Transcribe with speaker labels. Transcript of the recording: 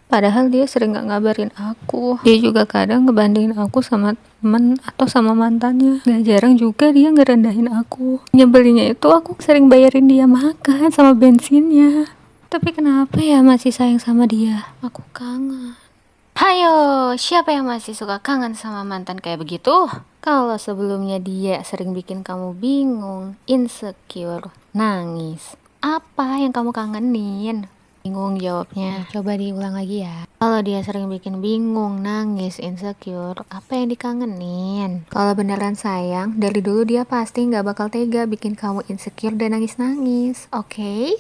Speaker 1: Padahal dia sering gak ngabarin aku. Dia juga kadang ngebandingin aku sama temen atau sama mantannya. Gak jarang juga dia ngerendahin aku. Nyebelinnya itu aku sering bayarin dia makan sama bensinnya. Tapi kenapa ya masih sayang sama dia? Aku kangen. Hayo, siapa yang masih suka kangen sama mantan kayak begitu? Kalau sebelumnya dia sering bikin kamu bingung, insecure, nangis, apa yang kamu kangenin? Bingung jawabnya. Coba diulang lagi ya. Kalau dia sering bikin bingung, nangis, insecure, apa yang dikangenin? Kalau beneran sayang, dari dulu dia pasti nggak bakal tega bikin kamu insecure dan nangis-nangis. Oke?